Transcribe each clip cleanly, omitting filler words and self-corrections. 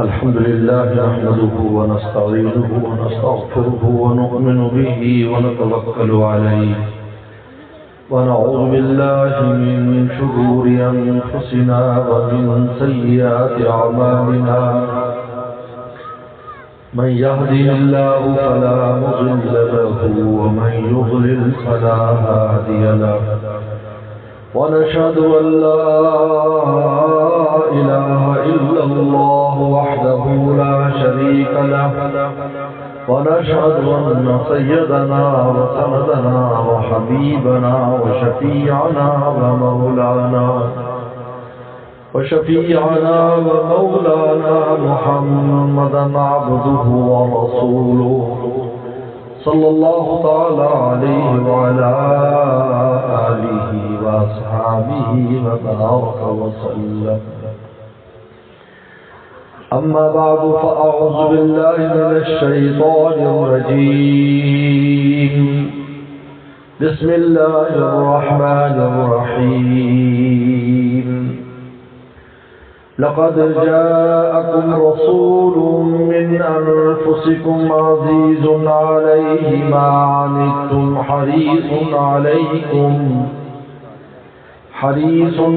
الحمد لله نحمده ونستعينه ونستغفره ونؤمن به ونتوكل عليه ونعوذ بالله من شرور أنفسنا ومن سيئات أعمالنا من يهده الله فلا مضل له ومن يضلل فلا هادي له ونشهد أن لا إله إلا الله وحده لا شريك له ونشهد أن سيدنا وسندنا وحبيبنا وشفيعنا ومولانا محمدا عبده ورسوله صلى الله تعالى عليه وعلى آله وأصحابه وبارك وسلم. أما بعد فأعوذ بالله من الشيطان الرجيم. بسم الله الرحمن الرحيم. لقد جاءكم رسول من أنفسكم عزيز عليه ما عنتم حريص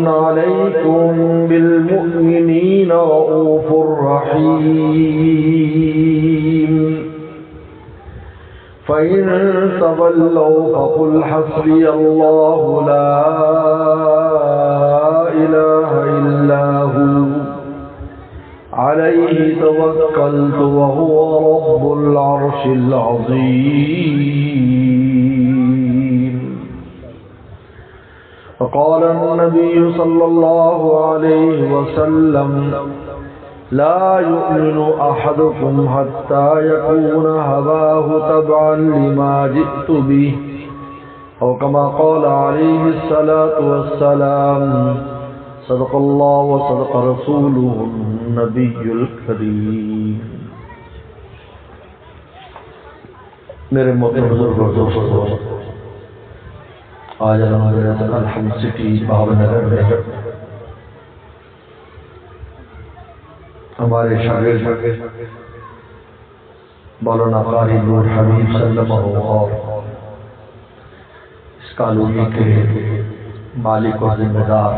عليكم بالمؤمنين رؤوف رحيم. فإن تولوا فقل حسبي الله لا إله إلا هو عليه توكلت وهو رب العرش العظيم. وقال النبي صلى الله عليه وسلم لا يؤمن أحدكم حتى يكون هواه تبعا لما جئت به أو كما قال عليه الصلاة والسلام. صدق الله وصدق رسوله النبي الكريم. میرے محترم بزرگوں دوستوں، آج الحمد سٹی بھاؤ نگر میں ہمارے شاگرد مولانا قاری نور حبیب سلمہ اور اس کالونی کے مالک و ذمہ دار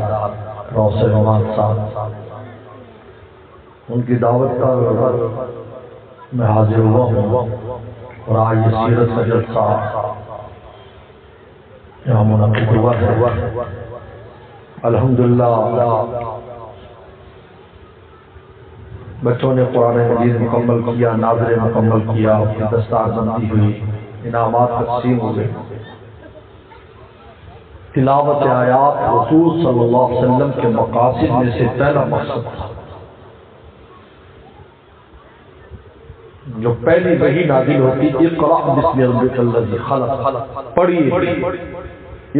روسے نعمان صاحب، ان کی دعوت پر میں حاضر ہوا ہوں اور آج یہ سیرت کا جلسہ یہاں منعقد ہوا ہے. الحمدللہ بچوں نے قرآن مجید مکمل کیا، ناظرے مکمل کیا، دستار بندی ہوئی، انعامات تقسیم ہو گئے. تلاوت آیات رسول صلی اللہ علیہ وسلم کے مقاصد میں سے پہلا مقصد تھا. جو پہلی وحی نازل ہوتی اقرأ بسم ربک الذی خلق، پڑھیے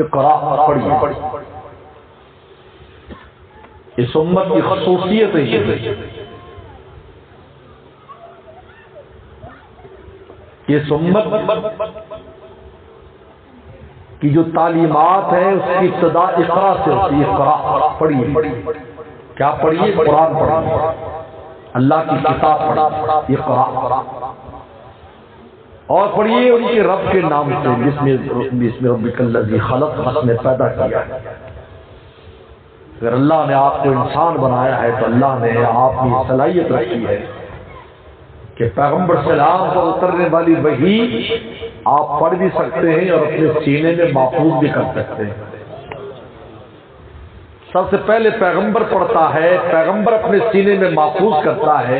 اقرأ، پڑھیے. اس امت کی خصوصیت ہے یہ امت کی جو تعلیمات ہیں اس کی ابتدا اقرا سے ہوتی ہے. اقرا، پڑھیے. کیا پڑھیے؟ قرآن پڑھیے، اللہ کی کتاب پڑھیے. اقرا، اور پڑھیے ان کے رب کے نام سے، بسم ربک الذی خلق، جس نے پیدا کیا. اگر اللہ نے آپ کو انسان بنایا ہے تو اللہ نے آپ کی صلاحیت رکھی ہے کہ پیغمبر سلام پر اترنے والی وحی آپ پڑھ بھی سکتے ہیں اور اپنے سینے میں محفوظ بھی کر سکتے ہیں. سب سے پہلے پیغمبر پڑھتا ہے، پیغمبر اپنے سینے میں محفوظ کرتا ہے،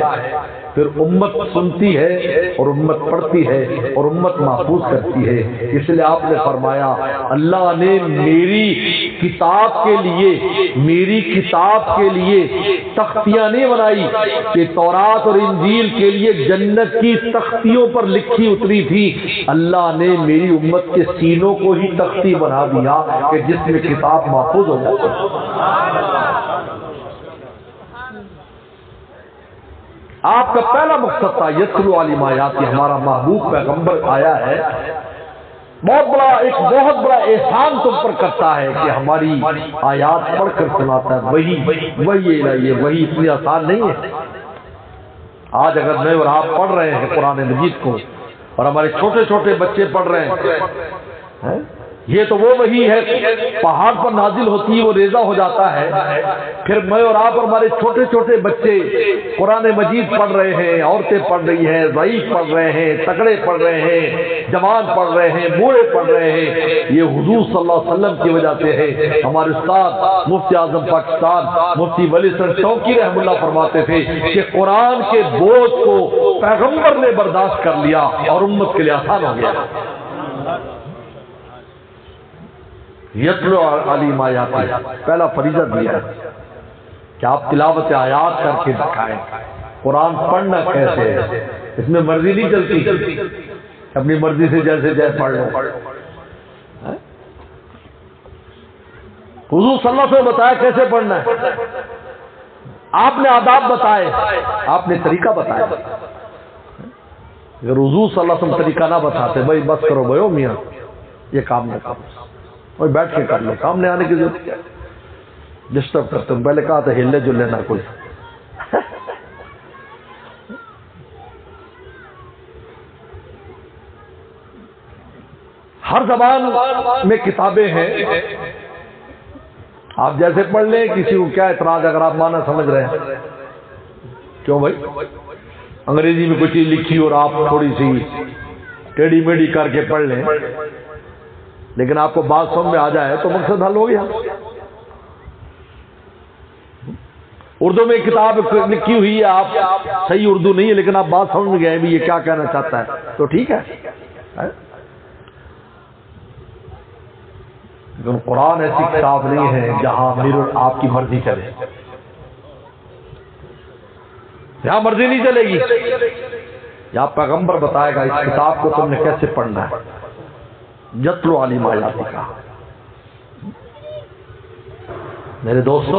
پھر امت سنتی ہے اور امت پڑھتی ہے اور امت محفوظ کرتی ہے. اس لیے آپ نے فرمایا اللہ نے میری کتاب کے لیے تختیاں نہیں بنائی کہ تورات اور انجیل کے لیے جنت کی تختیوں پر لکھی اتری تھی. اللہ نے میری امت کے سینوں کو ہی تختی بنا دیا کہ جس میں کتاب محفوظ ہو جاتی. آپ کا پہلا مقصد تھا یتلو علیہم آیاتی، ہمارا محبوب پیغمبر آیا ہے، بہت بڑا احسان تم پر کرتا ہے کہ ہماری آیات پڑھ کر سناتا ہے. وہی الہی، وہی اتنی آسان نہیں ہے. آج اگر میں اور آپ پڑھ رہے ہیں قرآن مجید کو اور ہمارے چھوٹے چھوٹے بچے پڑھ رہے ہیں، یہ تو وہ وحی ہے پہاڑ پر نازل ہوتی ہے، وہ ریزہ ہو جاتا ہے، پھر میں اور آپ اور ہمارے چھوٹے چھوٹے بچے قرآن مجید پڑھ رہے ہیں، عورتیں پڑھ رہی ہیں، ضعیف پڑھ رہے ہیں، تکڑے پڑھ رہے ہیں، جوان پڑھ رہے ہیں، بوڑھے پڑھ رہے ہیں، یہ حضور صلی اللہ علیہ وسلم کی وجہ سے ہے۔ ہمارے استاد مفتی اعظم پاکستان مفتی ولی حسن چوکی رحم اللہ فرماتے تھے کہ قرآن کے بوجھ کو پیغمبر نے برداشت کر لیا اور امت کے لیے آسان ہو گیا۔ یتلو علیہم آیاتہ، پہلا فریضہ دیا ہے کہ آپ تلاوت آیات کر کے دکھائیں۔ قرآن پڑھنا کیسے ہے، اس میں مرضی نہیں چلتی، اپنی مرضی سے جیسے پڑھ لو۔ حضور صلی اللہ علیہ وسلم بتایا کیسے پڑھنا ہے، آپ نے آداب بتائے، آپ نے طریقہ بتایا۔ اگر حضور صلی اللہ علیہ وسلم طریقہ نہ بتاتے، بھائی بس کرو بھائی میاں یہ کام نہ کرو، اور بیٹھ کے کر لو، سامنے آنے کی ضرورت کیا، ڈسٹرب کرتے ہوں۔ پہلے کہا تھا ہلے جلے نہ کوئی۔ ہر زبان میں کتابیں ہیں، آپ جیسے پڑھ لیں، کسی کو کیا اعتراض اگر آپ معنی سمجھ رہے ہیں؟ کیوں بھائی انگریزی میں کوئی چیز لکھی اور آپ تھوڑی سی ٹیڑھی میڑھی کر کے پڑھ لیں، لیکن آپ کو بات سمجھ میں آ جائے تو مقصد حل ہو گیا۔ اردو میں کتاب لکھی ہوئی ہے، آپ صحیح اردو نہیں ہے لیکن آپ بات سمجھ میں گئے بھی یہ کیا کہنا چاہتا ہے تو ٹھیک ہے۔ لیکن قرآن ایسی کتاب نہیں ہے جہاں میرے آپ کی مرضی چلے، یہاں مرضی نہیں چلے گی، یہاں پیغمبر بتائے گا اس کتاب کو تم نے کیسے پڑھنا ہے۔ یتلو علیہم آیاتہ، میرے دوستو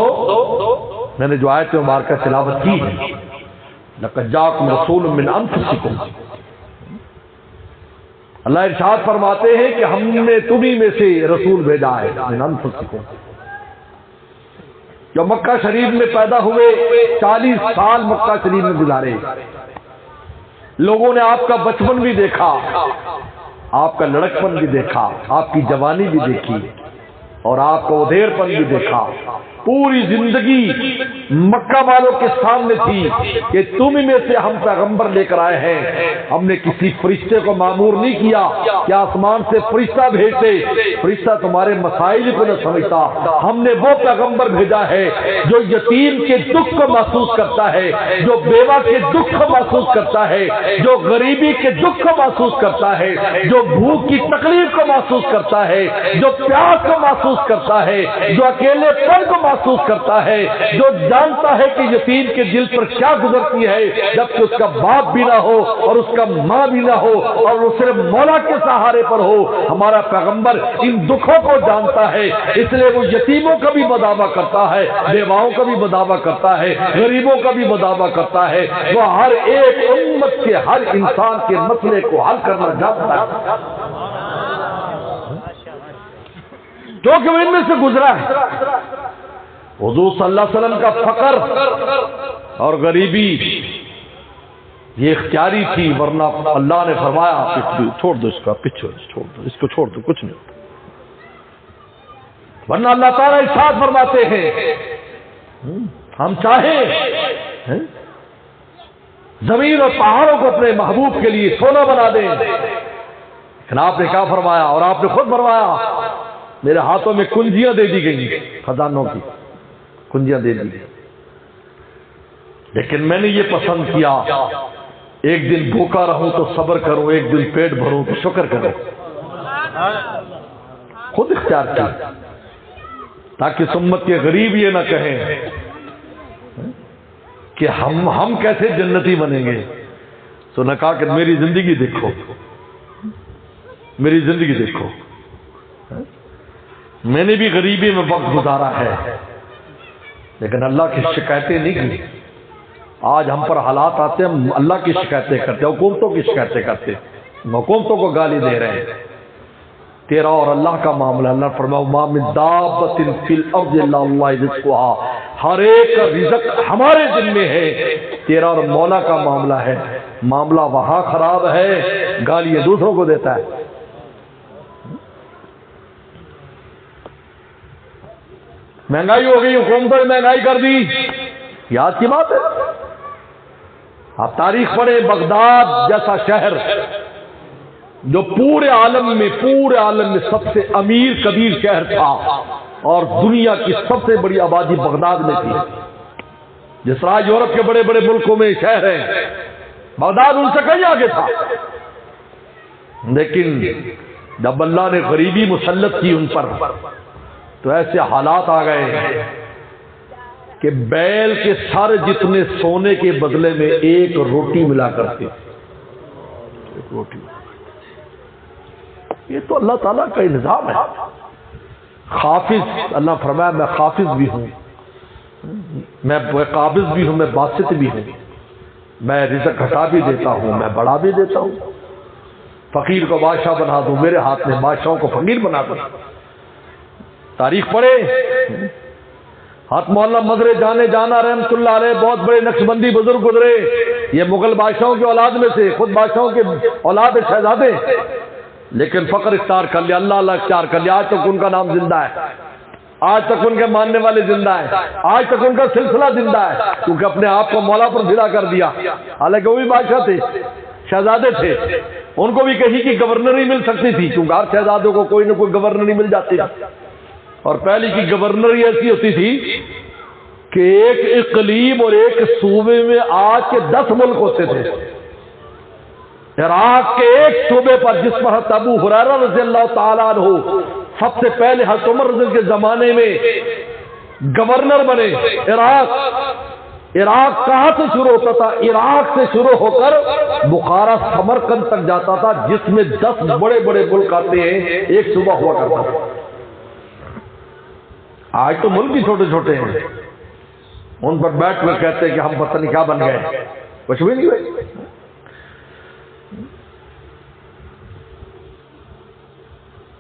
میں نے جو آیت مبارکہ تلاوت کی ہے، لقد جاءکم رسول من انفسکم، اللہ ارشاد فرماتے ہیں کہ ہم نے تمہیں میں سے رسول بھیجا ہے، من انفسکم، جو مکہ شریف میں پیدا ہوئے، 40 سال مکہ شریف میں گزارے، لوگوں نے آپ کا بچپن بھی دیکھا، آپ کا لڑکپن بھی دیکھا، آپ کی جوانی بھی دیکھی اور آپ کا ادھیر پن بھی دیکھا، پوری زندگی مکہ والوں کے سامنے تھی کہ تم میں سے ہم پیغمبر لے کر آئے ہیں، ہم نے کسی فرشتے کو مامور نہیں کیا کہ آسمان سے فرشتہ بھیجتے، فرشتہ تمہارے مسائل کو نہ سمجھتا، ہم نے وہ پیغمبر بھیجا ہے جو یتیم کے دکھ کو محسوس کرتا ہے، جو بیوہ کے دکھ کو محسوس کرتا ہے، جو غریبی کے دکھ کو محسوس کرتا ہے، جو بھوک کی تکلیف کو محسوس کرتا ہے، جو پیاس کو محسوس کرتا ہے، جو اکیلے پن کو محسوس کرتا ہے، جو جانتا ہے کہ یتیم کے دل پر کیا گزرتی ہے جب کہ اس کا باپ بھی نہ ہو اور اس کا ماں بھی نہ ہو اور وہ صرف مولا کے سہارے پر ہو۔ ہمارا پیغمبر ان دکھوں کو جانتا ہے، اس لیے وہ یتیموں کا بھی مداوع کرتا ہے، بیواؤں کا بھی مداوع کرتا ہے، غریبوں کا بھی مداوع کرتا ہے، وہ ہر ایک امت کے ہر انسان کے مسئلے کو حل کرنا جانتا ہے کیونکہ وہ ان میں سے گزرا ہے۔ حضور صلی اللہ علیہ وسلم کا فقر اور غریبی یہ اختیاری تھی، ورنہ اللہ نے فرمایا چھوڑ دو اس کا، پیچھے چھوڑ دو اس کو، چھوڑ دو کچھ نہیں ہوتا، ورنہ اللہ تعالیٰ ارشاد فرماتے ہیں ہم چاہیں زمین اور پہاڑوں کو اپنے محبوب کے لیے سونا بنا دیں، لیکن آپ نے کیا فرمایا اور آپ نے خود فرمایا میرے ہاتھوں میں کنجیاں دے دی گئی، خزانوں کی کنجیاں دے دی، لیکن میں نے یہ پسند کیا ایک دن بھوکا رہوں تو صبر کروں، ایک دن پیٹ بھروں تو شکر کروں، خود اختیار کیا تاکہ امت کے غریب یہ نہ کہیں کہ ہم کیسے جنتی بنیں گے، تو نے کہا کہ میری زندگی دیکھو، میری زندگی دیکھو، میں نے بھی غریبی میں وقت گزارا ہے لیکن اللہ کی شکایتیں نہیں کی۔ آج ہم پر حالات آتے ہیں ہم اللہ کی شکایتیں کرتے، حکومتوں کی شکایتیں کرتے، حکومتوں کو گالی دے رہے ہیں۔ تیرا اور اللہ کا معاملہ، اللہ فرماؤ ما من دابۃ فی الارض الا اللہ رزقها، ہر ایک کا رزق ہمارے ذمے ہے، تیرا اور مولا کا معاملہ ہے، معاملہ وہاں خراب ہے، گالیاں دوسروں کو دیتا ہے۔ مہنگائی ہو گئی، حکومتوں نے مہنگائی کر دی، یاد کی بات ہے۔ آپ تاریخ پڑھیں، بغداد جیسا شہر جو پورے عالم میں سب سے امیر کبیر شہر تھا اور دنیا کی سب سے بڑی آبادی بغداد میں تھی، جس طرح یورپ کے بڑے بڑے ملکوں میں شہر ہیں، بغداد ان سے کہیں آگے تھا۔ لیکن جب اللہ نے غریبی مسلط کی ان پر تو ایسے حالات آ گئے کہ بیل کے سارے جتنے سونے کے بدلے میں ایک روٹی ملا کرتے، ایک روٹی۔ یہ تو اللہ تعالیٰ کا نظام ہے۔ حافظ، اللہ فرمایا میں حافظ بھی ہوں، میں قابض بھی ہوں، میں باسط بھی ہوں، میں رزق گھٹا بھی دیتا ہوں، میں بڑھا بھی دیتا ہوں، فقیر کو بادشاہ بنا دوں، میرے ہاتھ میں بادشاہوں کو فقیر بنا دوں۔ تاریخ پڑھے، ہاتھ مولانا مدر جانے جانا رحمت اللہ علیہ بہت بڑے نقشبندی بزرگ گزرے، یہ مغل بادشاہوں کی اولاد میں سے، خود بادشاہوں کے اولاد شہزادے، لیکن فقر اختیار کر لیا، اللہ اللہ اختیار کر لیا۔ آج تک ان کا نام زندہ ہے، آج تک ان کے ماننے والے زندہ ہیں، آج تک ان کا سلسلہ زندہ ہے، کیونکہ اپنے آپ کو مولا پر بھیڑا کر دیا۔ حالانکہ وہ بھی بادشاہ تھے، شہزادے تھے، ان کو بھی کہیں کی گورنری مل سکتی تھی، کیونکہ ہر شہزادوں کو کوئی نہ کوئی گورنری مل جاتی تھی، اور پہلی کی گورنری ایسی ہوتی تھی کہ ایک اقلیم اور ایک صوبے میں آج کے 10 ملک ہوتے تھے۔ عراق کے ایک صوبے پر جس پر حضرت ابو ہریرہ رضی اللہ تعالیٰ عنہ سب سے پہلے حضرت عمر رضی اللہ کے زمانے میں گورنر بنے، عراق کہاں سے شروع ہوتا تھا؟ عراق سے شروع ہو کر بخارا سمرقند تک جاتا تھا، جس میں 10 بڑے بڑے ملک آتے ہیں، ایک صوبہ ہوا کرتا تھا۔ آج تو ملک بھی چھوٹے چھوٹے ہیں، ان پر بیٹھ کر کہتے ہیں کہ ہم پتہ نہیں کیا بن گئے، کچھ بھی نہیں ہوئے۔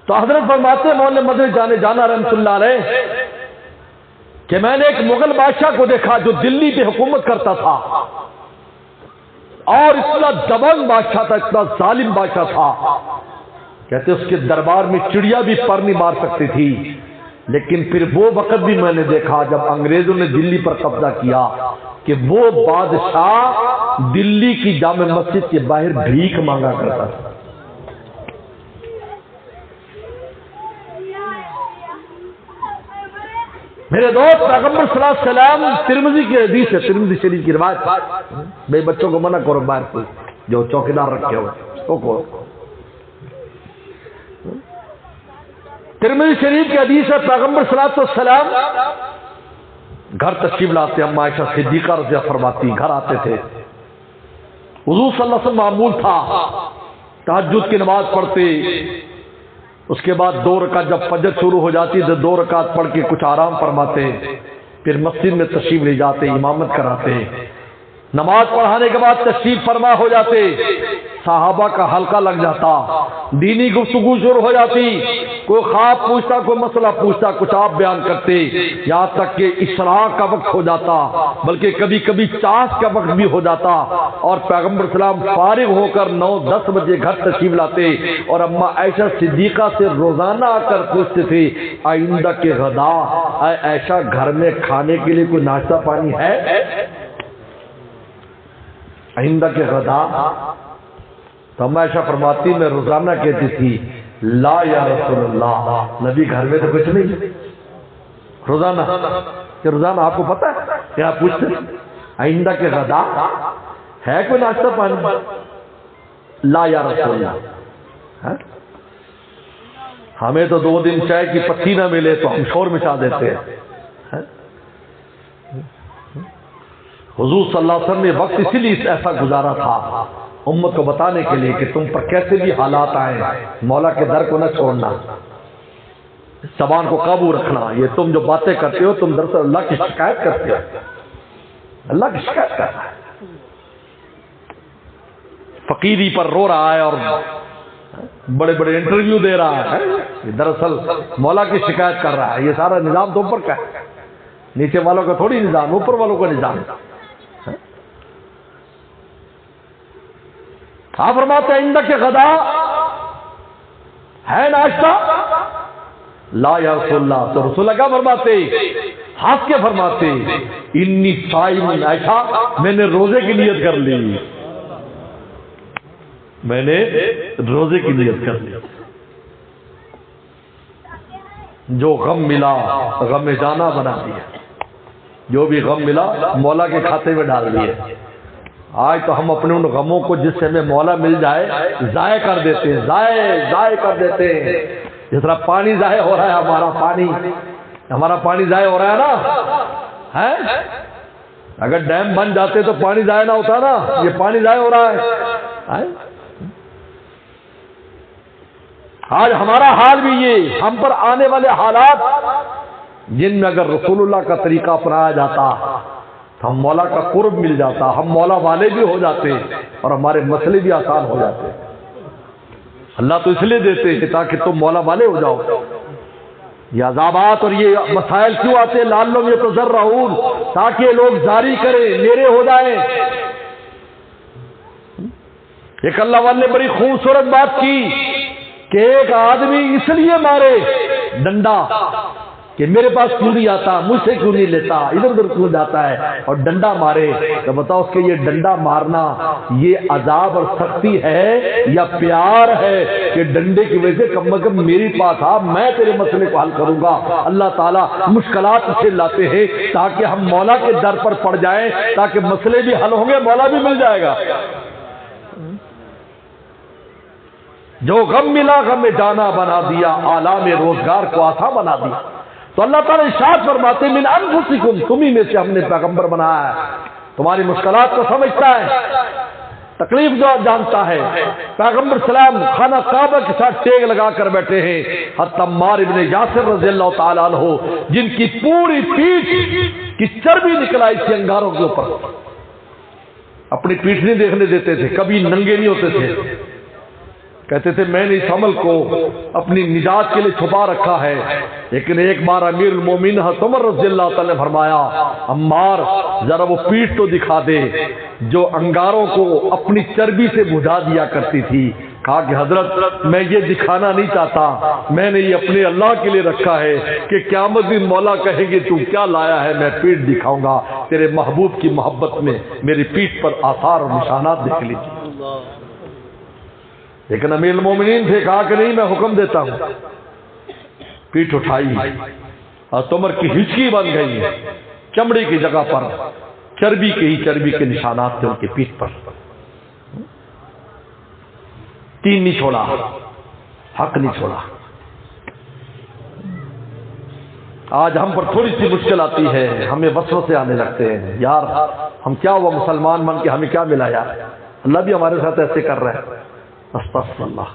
تو حضرت فرماتے ہیں مولانا مدر جانے جانا رحمت اللہ علیہ کہ میں نے ایک مغل بادشاہ کو دیکھا جو دلی پہ حکومت کرتا تھا، اور اتنا دبنگ بادشاہ تھا، اتنا ظالم بادشاہ تھا، کہتے اس کے دربار میں چڑیا بھی پر نہیں مار سکتی تھی۔ لیکن پھر وہ وقت بھی میں نے دیکھا جب انگریزوں نے دلی پر قبضہ کیا کہ وہ بادشاہ دلی کی جامع مسجد کے باہر بھیک مانگا کرتا تھا۔ میرے دوست، پیغمبر صلی اللہ علیہ وسلم، ترمذی کی حدیث ہے، ترمذی شریف کی روایت، بے بچوں کو منع کرو باہر کو، جو چوکیدار رکھے ہوئے تو کو۔ ترمذی شریف کی حدیث ہے، پیغمبر صلی اللہ علیہ وسلم گھر تشریف لاتے، اما عائشہ صدیقہ رضی اللہ فرماتی گھر آتے تھے، حضور صلی اللہ علیہ وسلم معمول تھا تہجد کی نماز پڑھتے، اس کے بعد 2 رکعت جب فجر شروع ہو جاتی تو 2 رکعت پڑھ کے کچھ آرام فرماتے، پھر مسجد میں تشریف لے جاتے، امامت کراتے، نماز پڑھانے کے بعد تشریف فرما ہو جاتے، صحابہ کا حلقہ لگ جاتا، دینی گفتگو شروع ہو جاتی، کوئی خواب پوچھتا، کوئی مسئلہ پوچھتا، کچھ آپ بیان کرتے، یہاں تک کہ اشراق کا وقت ہو جاتا، بلکہ کبھی کبھی چاش کا وقت بھی ہو جاتا، اور پیغمبر اسلام فارغ ہو کر 9-10 بجے گھر تشریف لاتے، اور اما عائشہ صدیقہ سے روزانہ آ کر پوچھتے تھے آئندہ کے غدا، اے عائشہ گھر میں کھانے کے لیے کوئی ناشتہ پانی ہے؟ آئندہ کے غدا؟ تو اما عائشہ فرماتی میں روزانہ کہتی تھی لا یا رسول اللہ، نبی گھر میں تو کچھ نہیں، روزانہ کہ روزانہ آپ کو پتہ ہے کیا پوچھتے آئندہ کے غدا ہے کوئی ناشتہ پانی؟ لا یا رسول اللہ۔ ہمیں تو 2 دن چائے کی پتی نہ ملے تو ہم شور مچا دیتے ہیں۔ حضور صلی اللہ علیہ وسلم نے وقت اسی لیے ایسا گزارا تھا امت کو بتانے کے لیے کہ تم پر کیسے بھی حالات آئیں، مولا کے در کو نہ چھوڑنا، زبان کو قابو رکھنا۔ یہ تم جو باتیں کرتے ہو تم دراصل اللہ کی شکایت کرتے ہو، اللہ کی شکایت کر رہا ہے، فقیری پر رو رہا ہے اور بڑے بڑے انٹرویو دے رہا ہے، یہ دراصل مولا کی شکایت کر رہا ہے۔ یہ سارا نظام تم پر کا ہے، نیچے والوں کا تھوڑی نظام، اوپر والوں کا نظام۔ آپ فرماتے ہیں اندک کے غدا ہے ناشتہ؟ لا یا رسول اللہ، تو رسول اللہ کیا فرماتے؟ ہنس کے فرماتے انی صائم، ایسا میں نے روزے کی نیت کر لی، میں نے روزے کی نیت کر لی۔ جو غم ملا غم جانا بنا دیا، جو بھی غم ملا مولا کے کھاتے میں ڈال دیے۔ آج تو ہم اپنے ان غموں کو جس سے ہمیں مولا مل جائے ضائع کر دیتے ہیں، ضائع کر دیتے ہیں۔ جس طرح پانی ضائع ہو رہا ہے، ہمارا پانی ضائع ہو رہا ہے نا، ہے؟ اگر ڈیم بن جاتے تو پانی ضائع نہ ہوتا نا، یہ پانی ضائع ہو رہا ہے۔ آج ہمارا حال بھی یہ، ہم پر آنے والے حالات جن میں اگر رسول اللہ کا طریقہ اپنایا جاتا تو ہم مولا کا قرب مل جاتا، ہم مولا والے بھی ہو جاتے اور ہمارے مسئلے بھی آسان ہو جاتے۔ اللہ تو اس لیے دیتے ہیں تاکہ تم مولا والے ہو جاؤ۔ یہ عذابات اور یہ مسائل کیوں آتے ہیں؟ لعلہم یتضرعون، تاکہ لوگ زاری کریں، میرے ہو جائیں۔ ایک اللہ والے نے بڑی خوبصورت بات کی کہ ایک آدمی اس لیے مارے ڈنڈا کہ میرے پاس کیوں نہیں آتا، مجھ سے کیوں نہیں لیتا، ادھر ادھر کیوں جاتا ہے، اور ڈنڈا مارے تو بتاؤ اس کے یہ ڈنڈا مارنا یہ عذاب اور سختی ہے یا پیار ہے کہ ڈنڈے کی وجہ سے کم از کم میری پاس آ، میں تیرے مسئلے کو حل کروں گا۔ اللہ تعالیٰ مشکلات سے لاتے ہیں تاکہ ہم مولا کے در پر پڑ جائیں، تاکہ مسئلے بھی حل ہوں گے، مولا بھی مل جائے گا۔ جو غم ملا غم جانا بنا دیا، آلام روزگار کو آسان بنا دیا۔ تو اللہ تعالیٰ ارشاد فرماتے من انفسکم، تمہیں میں سے ہم نے پیغمبر بنایا ہے، تمہاری مشکلات کو سمجھتا ہے، تکلیف جو جانتا ہے۔ پیغمبر سلام خانہ کعبہ کے ساتھ ٹیگ لگا کر بیٹھے ہیں، حتی عمار ابن یاسر رضی اللہ تعالیٰ عنہ جن کی پوری پیٹھ کی چربی نکل آئی تھی انگاروں کے اوپر، اپنی پیٹھ نہیں دیکھنے دیتے تھے، کبھی ننگے نہیں ہوتے تھے، کہتے تھے میں نے اس عمل کو اپنی نجات کے لیے چھپا رکھا ہے۔ لیکن ایک بار امیر المومنین حضرت عمر رضی اللہ تعالی نے فرمایا عمار ذرا وہ پیٹھ تو دکھا دے جو انگاروں کو اپنی چربی سے بجھا دیا کرتی تھی۔ کہا کہ حضرت میں یہ دکھانا نہیں چاہتا، میں نے یہ اپنے اللہ کے لیے رکھا ہے کہ قیامت دن مولا کہیں گے تو کیا لایا ہے، میں پیٹھ دکھاؤں گا، تیرے محبوب کی محبت میں میری پیٹھ پر آثار اور نشانات دیکھ لیجیے۔ لیکن امیر المومنین تھے، کہا کہ نہیں میں حکم دیتا ہوں۔ پیٹھ اٹھائی اور عمر کی ہچکی بن گئی، چمڑی کی جگہ پر چربی کے نشانات تھے ان کی پیٹھ پر۔ تین نہیں چھوڑا، حق نہیں چھوڑا۔ آج ہم پر تھوڑی سی مشکل آتی ہے، ہمیں وسوسے آنے لگتے ہیں، یار ہم کیا ہوا مسلمان بن کے ہمیں کیا ملا یار، اللہ بھی ہمارے ساتھ ایسے کر رہا ہے۔ استغفر اللہ۔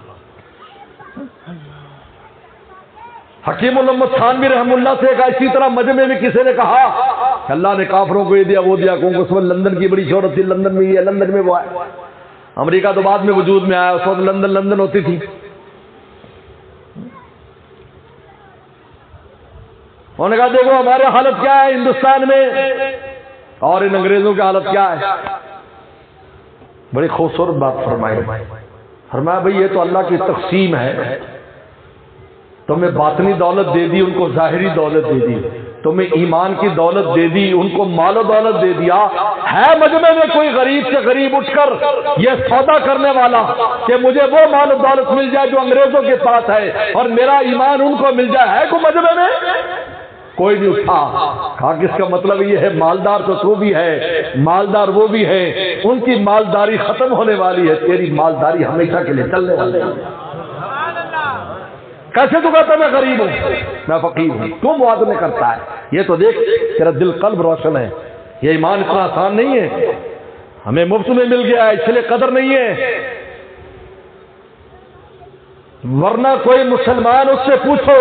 حکیم محمد تھانوی رحم اللہ سے ایک اسی طرح مجمع میں کسی نے کہا کہ اللہ نے کافروں کو یہ دیا وہ دیا، کون کو اس وقت لندن کی بڑی شہرت تھی، لندن میں یہ لندن میں وہ ہے، امریکہ تو بعد میں وجود میں آیا، اس وقت لندن ہوتی تھی۔ انہوں نے کہا دیکھو ہمارے حالت کیا ہے ہندوستان میں اور ان انگریزوں کی حالت کیا ہے۔ بڑی خوبصورت بات فرمائی، فرمایا بھئی یہ تو اللہ کی تقسیم ہے، تمہیں باطنی دولت دے دی، ان کو ظاہری دولت دے دی، تمہیں ایمان کی دولت دے دی، ان کو مال و دولت دے دیا۔ ہے مجمع میں کوئی غریب سے غریب اٹھ کر یہ سودا کرنے والا کہ مجھے وہ مال و دولت مل جائے جو انگریزوں کے پاس ہے اور میرا ایمان ان کو مل جائے؟ ہے کوئی مجمع میں؟ کوئی نہیں اٹھا۔ کہا کہ اس کا مطلب یہ ہے مالدار تو بھی ہے، مالدار وہ بھی ہے، ان کی مالداری ختم ہونے والی ہے، تیری مالداری ہمیشہ کے لیے چلنے والی ہے۔ کیسے تو کہتا میں غریب ہوں، میں فقیر ہوں، تو موازنے کرتا ہے؟ یہ تو دیکھ تیرا دل قلب روشن ہے، یہ ایمان اتنا آسان نہیں ہے، ہمیں مفت میں مل گیا ہے اس لیے قدر نہیں ہے، ورنہ کوئی مسلمان اس سے پوچھو۔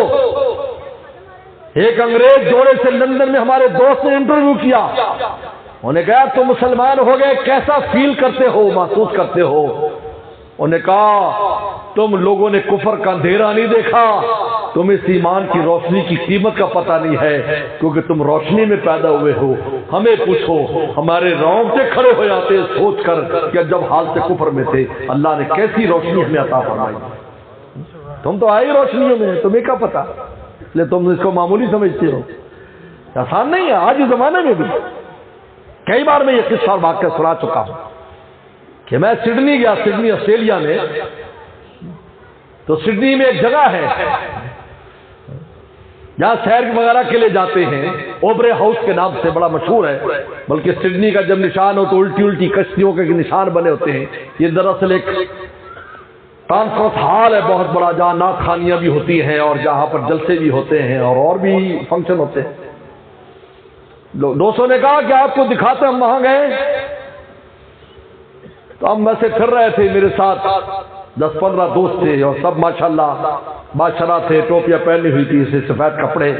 ایک انگریز جوڑے سے لندن میں ہمارے دوست نے انٹرویو کیا، انہوں نے کہا تم مسلمان ہو گئے کیسا فیل کرتے ہو، محسوس کرتے ہو؟ انہوں نے کہا تم لوگوں نے کفر کا اندھیرا نہیں دیکھا، تمہیں اس ایمان کی روشنی کی قیمت کا پتہ نہیں ہے کیونکہ تم روشنی میں پیدا ہوئے ہو. ہمیں پوچھو, ہمارے رونگٹے کھڑے ہو جاتے سوچ کر کہ جب حالت کفر میں تھے اللہ نے کیسی روشنی ہمیں عطا فرمائی. تم تو آئی روشنیوں میں, تمہیں کیا پتا, اس لیے تم اس کو معمولی سمجھتے ہو. آسان نہیں ہے. آج اس زمانے میں بھی کئی بار میں یہ قصہ اور واقعہ سنا چکا ہوں کہ میں سڈنی گیا, سڈنی آسٹریلیا میں. تو سڈنی میں ایک جگہ ہے جہاں سیر وغیرہ کے لیے جاتے ہیں, اوبرے ہاؤس کے نام سے بڑا مشہور ہے. بلکہ سڈنی کا جب نشان ہو تو الٹی الٹی کشتیوں کے نشان بنے ہوتے ہیں. یہ دراصل ایک کانفرنس ہال ہے بہت بڑا, جہاں نعت خوانیاں بھی ہوتی ہیں اور جہاں پر جلسے بھی ہوتے ہیں اور بھی فنکشن ہوتے ہیں. دوستوں نے کہا کہ آپ کو دکھاتے, ہم وہاں گئے تو ہم ویسے پھر رہے تھے, میرے ساتھ 10-15 دوست تھے اور سب ماشاءاللہ بادشاہ تھے, ٹوپیاں پہنی ہوئی تھی, سفید کپڑے.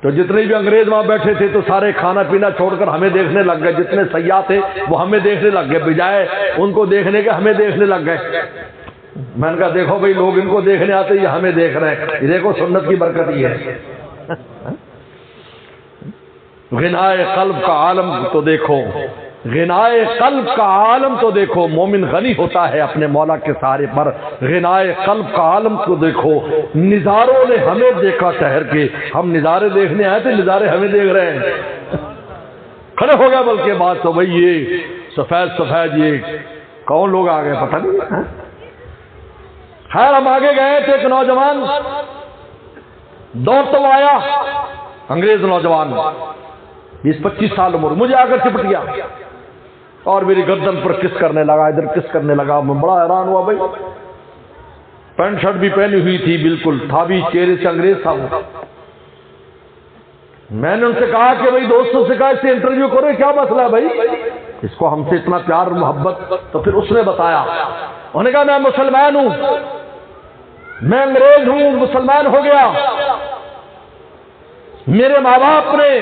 تو جتنے بھی انگریز وہاں بیٹھے تھے تو سارے کھانا پینا چھوڑ کر ہمیں دیکھنے لگ گئے. جتنے سیاح تھے وہ ہمیں دیکھنے لگ گئے, بجائے ان کو دیکھنے کے ہمیں دیکھنے لگ گئے. میں نے کہا دیکھو بھائی, لوگ ان کو دیکھنے آتے یہ ہمیں دیکھ رہے ہیں, یہ دیکھو سنت کی برکت ہی ہے. غنائے قلب کا عالم تو دیکھو, غنائے قلب کا عالم تو دیکھو. مومن غنی ہوتا ہے اپنے مولا کے سہارے پر. غنائے قلب کا عالم تو دیکھو. نظاروں نے ہمیں دیکھا ٹھہر کے, ہم نظارے دیکھنے آئے تھے, نظارے ہمیں دیکھ رہے ہیں. کھڑے ہو گیا بلکہ بات تو بھائی یہ سفید سفید یہ کون لوگ آ گئے پتہ نہیں. خیر ہم آگے گئے تھے, ایک نوجوان دوڑ تو آیا, انگریز نوجوان 20-25 سال عمر, مجھے آ کر چپٹ گیا اور میری گردن پر کس کرنے لگا, ادھر کس کرنے لگا. میں بڑا حیران ہوا بھائی, پینٹ شرٹ بھی پہنی ہوئی تھی, بالکل تھا بھی چہرے سے انگریز تھا وہ. میں نے ان سے کہا کہ بھائی دوستوں سے کہا اس سے انٹرویو کرو, کیا مسئلہ ہے بھائی, اس کو ہم سے اتنا پیار محبت. تو پھر اس نے بتایا, انہوں نے کہا میں مسلمان ہوں, میں انگریز ہوں, مسلمان ہو گیا. میرے ماں باپ نے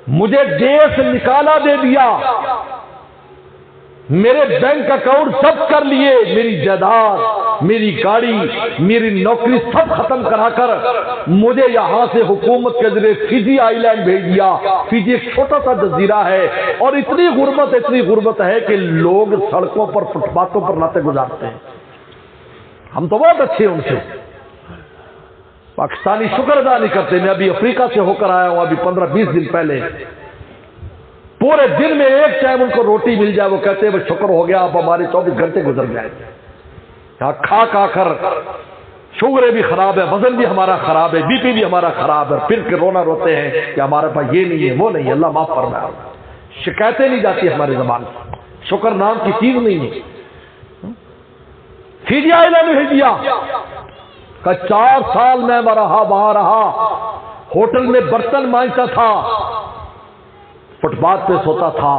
مجھے دیش نکالا دے دیا, میرے بینک اکاؤنٹ سب کر لیے, میری جائیداد, میری گاڑی, میری نوکری سب ختم کرا کر مجھے یہاں سے حکومت کے ذریعے فجی آئی لینڈ بھیج دیا. فجی ایک چھوٹا سا جزیرہ ہے اور اتنی غربت ہے کہ لوگ سڑکوں پر فٹ پاتھوں پر راتیں گزارتے ہیں. ہم تو بہت اچھے ہیں ان سے, پاکستانی شکر ادا نہیں کرتے. میں ابھی افریقہ سے ہو کر آیا ہوں, ابھی 15-20 دن پہلے. پورے دن میں ایک ٹائم ان کو روٹی مل جائے وہ کہتے ہیں شکر ہو گیا, اب ہمارے 24 گھنٹے گزر جائیں. یہاں کھا کر شوگریں بھی خراب ہے, وزن بھی ہمارا خراب ہے, بی پی بھی ہمارا خراب ہے. پھر کے رونا روتے ہیں کہ ہمارے پاس یہ نہیں ہے وہ نہیں ہے. اللہ معاف فرمائے. شکایتیں نہیں جاتی ہماری زبان, شکر نام کی چیز نہیں ہے. فجی آئی لینڈ بھیج دیا کہ 4 سال میں وہاں رہا, ہوٹل میں برتن مانجتا تھا, فٹ پاتھ پہ سوتا تھا.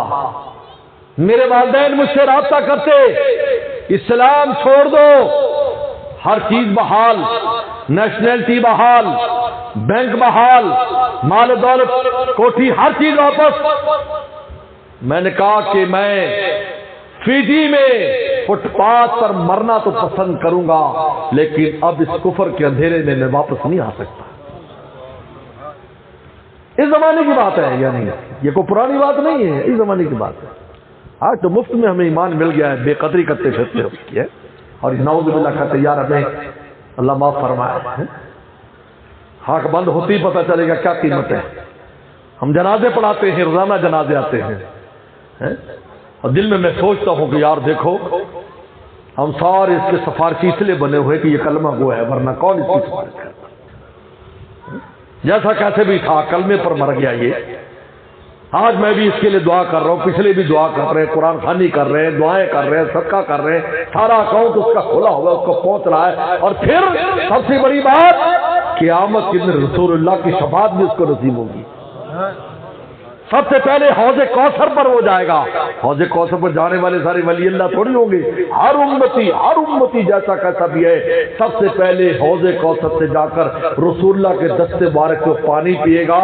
میرے والدین مجھ سے رابطہ کرتے, اسلام چھوڑ دو, ہر چیز بحال, نیشنلٹی بحال, بینک بحال, مال و دولت کوٹھی ہر چیز واپس. میں نے کہا کہ میں فجی میں فٹ پاتھ پر مرنا تو پسند کروں گا, لیکن اب اس کفر کے اندھیرے میں واپس نہیں آ سکتا. اس زمانے کی بات ہے یا نہیں, یہ کوئی پرانی بات نہیں ہے, اس زمانے کی بات ہے. آج تو مفت میں ہمیں ایمان مل گیا ہے, بے قدری کرتے پھرتے ہو کی ہے, اور نعوذ باللہ کہتے یار ہمیں اللہ معاف فرمائے. آنکھ بند ہوتی پتہ چلے گا کیا قیمت ہے. ہم جنازے پڑھاتے ہیں, روزانہ جنازے آتے ہیں, اور دل میں سوچتا ہوں کہ یار دیکھو ہم سارے اس کے سفارشی اس لیے بنے ہوئے کہ یہ کلمہ گو ہے, ورنہ کون اس کی سفارش کرتا. جیسا کیسے بھی تھا کلمے پر مر گیا یہ. آج میں بھی اس کے لیے دعا کر رہا ہوں, پچھلے بھی دعا کر رہے ہیں, قرآن خوانی کر رہے ہیں, دعائیں کر رہے ہیں, صدقہ کر رہے ہیں, سارا اکاؤنٹ اس کا کھلا ہوا اس کو پہنچ رہا ہے. اور پھر سب سے بڑی بات, قیامت کے دن رسول اللہ کی شفاعت بھی اس کو نصیب ہوگی. سب سے پہلے حوض کوثر پر وہ جائے گا. حوض کوثر پر جانے والے سارے ولی اللہ تھوڑی ہوں گے. ہر امتی جیسا کیسا بھی ہے سب سے پہلے حوض کوثر سے جا کر رسول اللہ کے دست مبارک کو پانی پیے گا.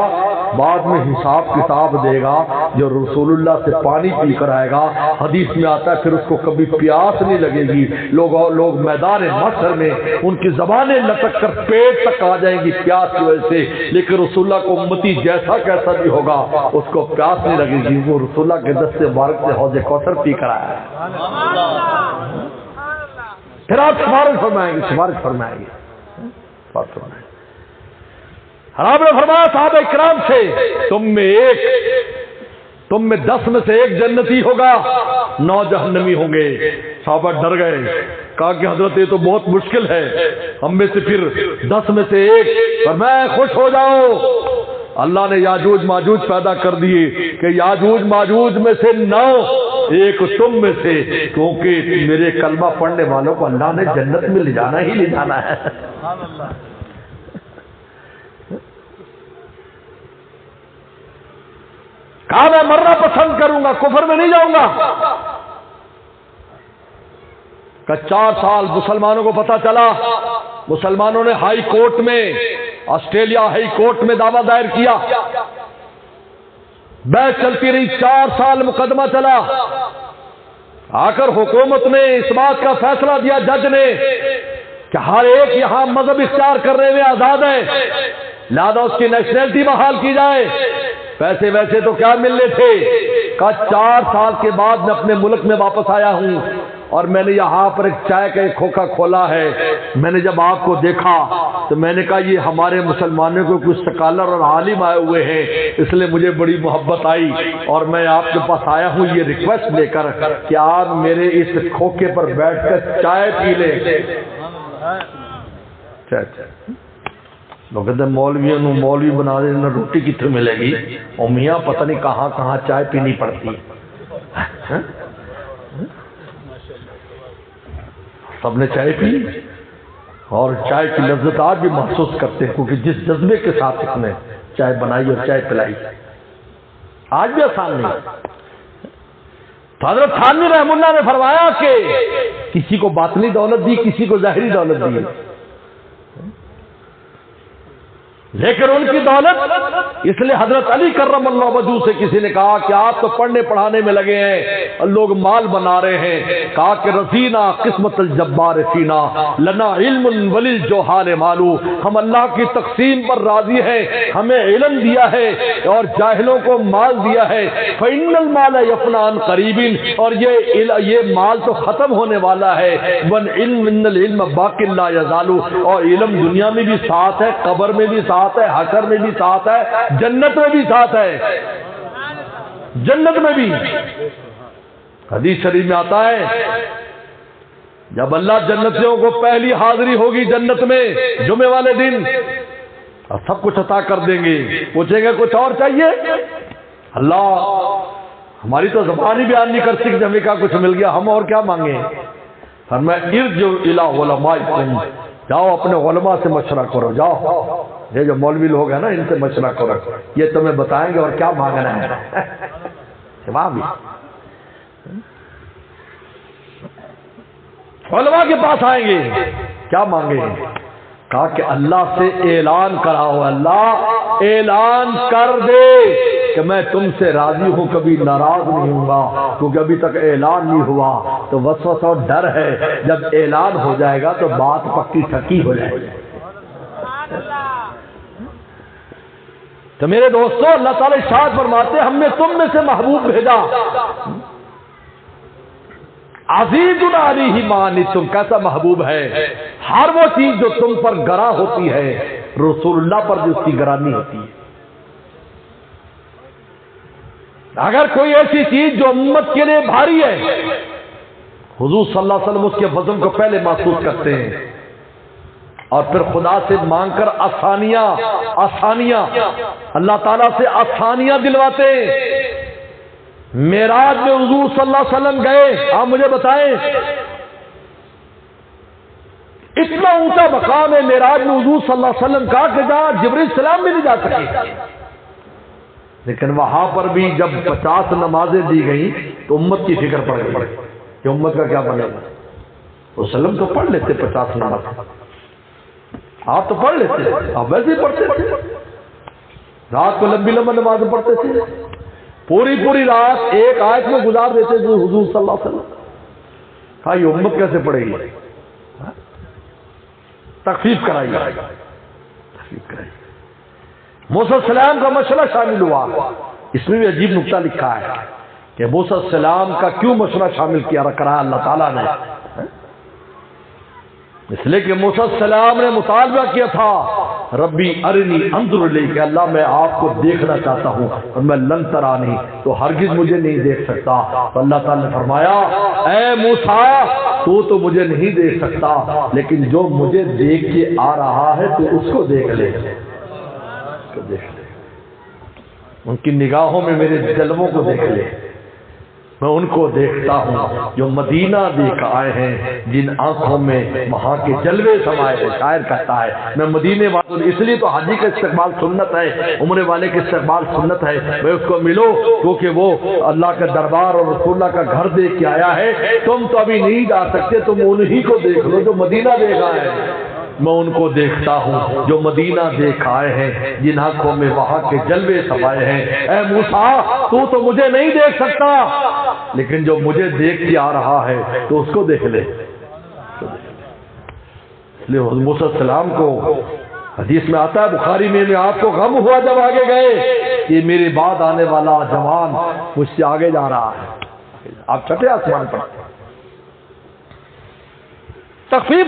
بعد میں حساب کتاب دے گا. جو رسول اللہ سے پانی پی کر آئے گا حدیث میں آتا ہے پھر اس کو کبھی پیاس نہیں لگے گی. لوگ میدان محشر میں ان کی زبانیں لٹک کر پیٹ تک آ جائیں گی پیاس کی وجہ سے, لیکن رسول اللہ کو امتی جیسا کیسا بھی ہوگا اس کو پیاس نہیں لگے گی. وہ رسول اللہ کے دست مبارک سے حوض کوثر پی کر آیا ہے. پھر آپ سفارش فرمائیں گے. آپ نے فرمایا صحابہ اکرام سے تم میں 10 میں سے 1 جنتی ہوگا, 9 جہنمی ہوں گے. صحابہ ڈر گئے, کہا کہ حضرت یہ تو بہت مشکل ہے, ہم میں سے پھر 10 میں سے 1. فرمایا خوش ہو جاؤ, اللہ نے یاجوج ماجوج پیدا کر دیے کہ یاجوج ماجوج میں سے 9 1 تم میں سے, کیونکہ میرے کلمہ پڑھنے والوں کو اللہ نے جنت میں لے جانا ہے. کہا میں مرنا پسند کروں گا, کفر میں نہیں جاؤں گا. کہ 4 سال مسلمانوں کو پتا چلا, مسلمانوں نے ہائی کورٹ میں, آسٹریلیا ہائی کورٹ میں دعویٰ دائر کیا. بحث چلتی رہی, 4 سال مقدمہ چلا. آ کر حکومت نے اس بات کا فیصلہ دیا جج نے کہ ہر ایک یہاں مذہب اختیار کرنے میں آزاد ہے, لہذا اس کی نیشنلٹی بحال کی جائے. پیسے ویسے تو کیا ملنے تھے. کہا 4 سال کے بعد میں اپنے ملک میں واپس آیا ہوں اور میں نے یہاں پر ایک چائے کا ایک کھوکھا کھولا ہے. میں نے جب آپ کو دیکھا تو میں نے کہا یہ ہمارے مسلمانوں کو کچھ سکالر اور عالم آئے ہوئے ہیں, اس لیے مجھے بڑی محبت آئی اور میں آپ کے پاس آیا ہوں یہ ریکویسٹ لے کر کہ آپ میرے اس کھوکھے پر بیٹھ کر چائے پی لیں. لوگ کہتے ہیں مولوی بنا دینا روٹی کتنے ملے گی, اور میاں پتہ نہیں کہاں چائے پینی پڑتی ہے. سب نے چائے پی اور چائے کی لذت آج بھی محسوس کرتے ہیں, کیونکہ جس جذبے کے ساتھ اس نے چائے بنائی اور چائے پلائی آج بھی آسان نہیں. تو حضرت تھانوی رحمہ اللہ نے فرمایا کہ کسی کو باطنی دولت دی, کسی کو ظاہری دولت دی, لیکن ان کی دولت اس لیے حضرت علی کرم اللہ وجہہ سے کسی نے کہا کہ آپ تو پڑھنے پڑھانے میں لگے ہیں اور لوگ مال بنا رہے ہیں. کہا کہ رضینا قسمت الجبار فینا لنا علم وللجہال مالو, ہم اللہ کی تقسیم پر راضی ہیں, ہمیں علم دیا ہے اور جاہلوں کو مال دیا ہے. فإن المال یفنی عن قریب, اور یہ مال تو ختم ہونے والا ہے. والعلم ان العلم باق لا یزال, اور علم دنیا میں بھی ساتھ ہے, قبر میں بھی ساتھ ہے, حشر میں بھی ساتھ ہے, جنت میں بھی ساتھ ہے. جنت میں بھی حدیث شریف میں آتا ہے جب اللہ جنتیوں کو پہلی حاضری ہوگی جنت میں جمعے والے دن, اور سب کچھ عطا کر دیں گے. پوچھیں گے کچھ اور چاہیے؟ اللہ ہماری تو زبان ہی بیان نہیں کر سکتے, ہمیں کیا کچھ مل گیا, ہم اور کیا مانگیں. فرمایا ارجعوا الی علمائکم, جاؤ اپنے علماء سے مشورہ کرو. جاؤ یہ جو مولوی لوگ ہیں نا ان سے مشورہ کرو, یہ تمہیں بتائیں گے اور کیا مانگنا ہے. بھی علماء کے پاس آئیں گے, کیا مانگیں گے؟ کہا کہ اللہ سے اعلان کراؤ, اللہ اعلان کر دے کہ میں تم سے راضی ہوں, کبھی ناراض نہیں ہوں گا, کیونکہ ابھی تک اعلان نہیں ہوا. تو وسوسہ اور ڈر ہے, جب اعلان ہو جائے گا تو بات پکی ٹھکی ہو جائے گی. تو میرے دوستو, اللہ تعالیٰ ارشاد فرماتے ہم نے تم میں سے محبوب بھیجا, عزیز علیہ ما عنتم, کیسا محبوب ہے, ہر وہ چیز جو تم پر گرا ہوتی ہے رسول اللہ پر بھی اس کی گرانی ہوتی ہے. اگر کوئی ایسی چیز جو امت کے لیے بھاری ہے, حضور صلی اللہ علیہ وسلم اس کے وزن کو پہلے محسوس کرتے ہیں اور پھر خدا سے مانگ کر آسانیاں اللہ تعالیٰ سے آسانیاں دلواتے ہیں. معراج میں حضور صلی اللہ علیہ وسلم گئے, آپ مجھے بتائیں اتنا اونچا مقام ہے معراج میں حضور صلی اللہ علیہ وسلم کا کہ جہاں جبرائیل السلام بھی نہیں جا سکے. لیکن وہاں پر بھی جب 50 نمازیں دی گئیں تو امت کی فکر پڑ گئی کہ امت کا کیا بنے گا۔ وسلم تو پڑھ لیتے 50 نماز، آپ تو پڑھ لیتے، آپ ویسے ہی پڑھتے تھے، رات کو لمبی لمبی نماز پڑھتے تھے، پوری رات ایک آیت میں گزار دیتے تھے حضور صلی اللہ علیہ وسلم۔ کہا یہ امت کیسے پڑے گی؟ تخفیف کرائیے، تخفیف کرائیے۔ موسیٰ علیہ السلام کا مشورہ شامل ہوا، اس میں بھی عجیب نکتہ لکھا ہے کہ موسیٰ علیہ السلام کا کیوں مشورہ شامل کیا رکھا اللہ تعالیٰ نے؟ اس لیے کہ موسیٰ علیہ السلام نے مطالبہ کیا تھا ربی ارنی انظر الیک، کہ اللہ میں آپ کو دیکھنا چاہتا ہوں، اور میں لن ترانی، تو ہرگز مجھے نہیں دیکھ سکتا۔ تو اللہ تعالیٰ نے فرمایا اے موسیٰ تو مجھے نہیں دیکھ سکتا، لیکن جو مجھے دیکھ کے آ رہا ہے تو اس کو دیکھ لے، اس کو دیکھ لے، ان کی نگاہوں میں میرے جلووں کو دیکھ لے۔ میں ان کو دیکھتا ہوں جو مدینہ دیکھ آئے ہیں، جن آنکھوں میں وہاں کے جلوے سمائے ہیں۔ شاعر کہتا ہے میں مدینے والوں، اس لیے تو حاجی کا استقبال سنت ہے، عمرے والے کا استقبال سنت ہے، میں اس کو ملو کیونکہ وہ اللہ کا دربار اور رسول اللہ کا گھر دیکھ کے آیا ہے۔ تم تو ابھی نہیں جا سکتے، تم انہی کو دیکھ لو جو مدینہ دیکھ آئے ہیں۔ میں ان کو دیکھتا ہوں جو مدینہ دیکھ آئے ہیں، جن آنکھوں میں وہاں کے جلوے سمائے ہیں۔ اے موسیٰ تو مجھے نہیں دیکھ سکتا، لیکن جو مجھے دیکھ کے آ رہا ہے تو اس کو دیکھ لے۔ اس لیے موسیٰ علیہ السلام کو حدیث میں آتا ہے بخاری میں آپ کو غم ہوا جب آگے گئے کہ میرے بعد آنے والا جوان مجھ سے آگے جا رہا ہے، آپ چھٹے آسمان پر تخفیف